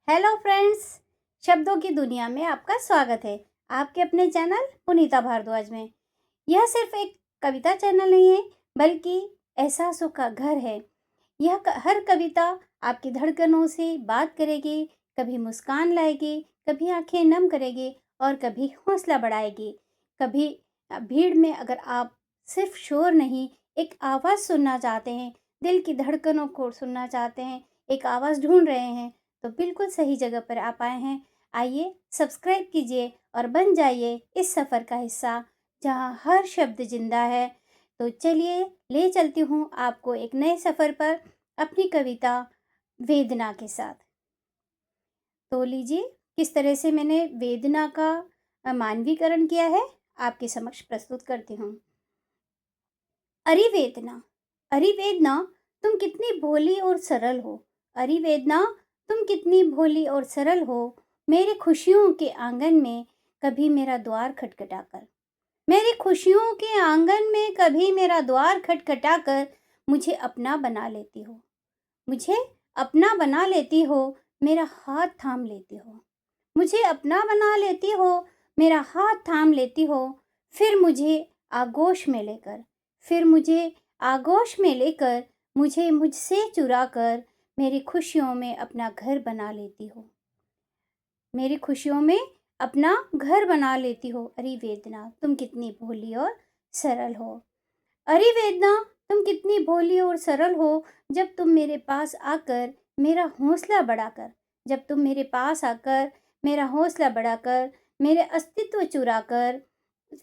Hello friends, शब्दों की दुनिया में आपका स्वागत है। आपके अपने चैनल पुनीता भारद्वाज में। यह सिर्फ एक कविता चैनल नहीं है, बल्कि एहसासों का घर है। हर कविता आपकी धड़कनों से बात करेगी, कभी मुस्कान लाएगी, कभी आंखें नम करेगी और कभी हौसला बढ़ाएगी। कभी भीड़ में अगर आप सिर्फ शोर नहीं, एक आवाज़ सुनना चाहते हैं, दिल की धड़कनों को सुनना चाहते हैं, एक आवाज़ ढूंढ रहे हैं, तो बिल्कुल सही जगह पर आप आए हैं। आइए सब्सक्राइब कीजिए और बन जाइए इस सफ़र का हिस्सा, जहाँ हर शब्द जिंदा है। तो चलिए ले चलती हूँ आपको एक नए सफ़र पर, अपनी कविता वेदना के साथ। तो लीजिए, किस तरह से मैंने वेदना का मानवीकरण किया है, आपके समक्ष प्रस्तुत करती हूँ। अरे वेदना, अरे वेदना, तुम कितनी भोली और सरल हो। अरे वेदना, तुम कितनी भोली और सरल हो। मेरे खुशियों के आंगन में कभी मेरा द्वार खटखटाकर, मेरी खुशियों के आंगन में कभी मेरा द्वार खटखटाकर मुझे अपना बना लेती हो। मुझे अपना बना लेती हो, मेरा हाथ थाम लेती हो। मुझे अपना बना लेती हो, मेरा हाथ थाम लेती हो। फिर मुझे आगोश में लेकर, फिर मुझे आगोश में लेकर, मुझे मुझसे चुरा कर मेरी खुशियों में अपना घर बना लेती हो। मेरी खुशियों में अपना घर बना लेती हो। अरे वेदना, तुम कितनी भोली और सरल हो। अरे वेदना, तुम कितनी भोली और सरल हो। जब तुम मेरे पास आकर मेरा हौसला बढ़ाकर, जब तुम मेरे पास आकर मेरा हौसला बढ़ाकर, मेरे अस्तित्व चुराकर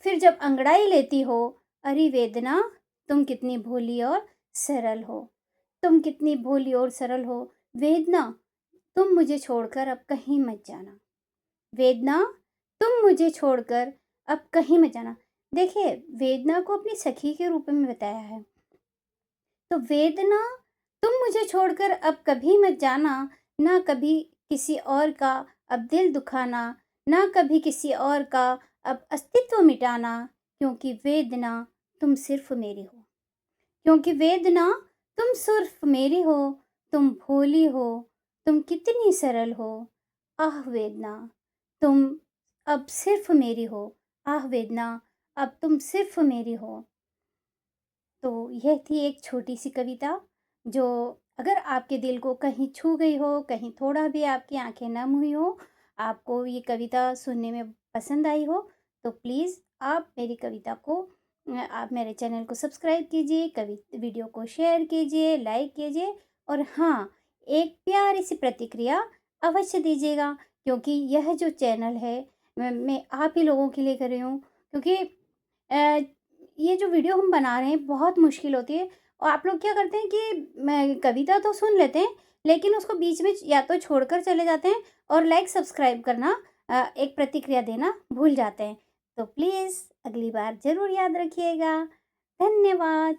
फिर जब अंगड़ाई लेती हो। अरे वेदना, तुम कितनी भोली और सरल हो। तुम कितनी भोली और सरल हो। वेदना, तुम मुझे छोड़कर अब कहीं मत जाना। वेदना, तुम मुझे छोड़कर अब कहीं मत जाना। देखिए, वेदना को अपनी सखी के रूप में बताया है। तो वेदना, तुम मुझे छोड़कर अब कभी मत जाना। ना कभी किसी और का अब दिल दुखाना, ना कभी किसी और का अब अस्तित्व मिटाना। क्योंकि वेदना, तुम सिर्फ मेरी हो। क्योंकि वेदना, तुम सिर्फ मेरी हो। तुम भोली हो, तुम कितनी सरल हो। आह वेदना, तुम अब सिर्फ मेरी हो। आह वेदना, अब तुम सिर्फ मेरी हो। तो यह थी एक छोटी सी कविता, जो अगर आपके दिल को कहीं छू गई हो, कहीं थोड़ा भी आपकी आंखें नम हुई हो, आपको ये कविता सुनने में पसंद आई हो, तो प्लीज़ आप मेरी कविता को आप मेरे चैनल को सब्सक्राइब कीजिए, वीडियो को शेयर कीजिए, लाइक कीजिए और हाँ, एक प्यारी सी प्रतिक्रिया अवश्य दीजिएगा। क्योंकि यह जो चैनल है, मैं आप ही लोगों के लिए कर रही हूँ। क्योंकि ये जो वीडियो हम बना रहे हैं बहुत मुश्किल होती है, और आप लोग क्या करते हैं कि मैं कविता तो सुन लेते हैं, लेकिन उसको बीच में या तो छोड़कर चले जाते हैं और लाइक सब्सक्राइब करना, एक प्रतिक्रिया देना भूल जाते हैं। तो प्लीज़ अगली बार ज़रूर याद रखिएगा। धन्यवाद।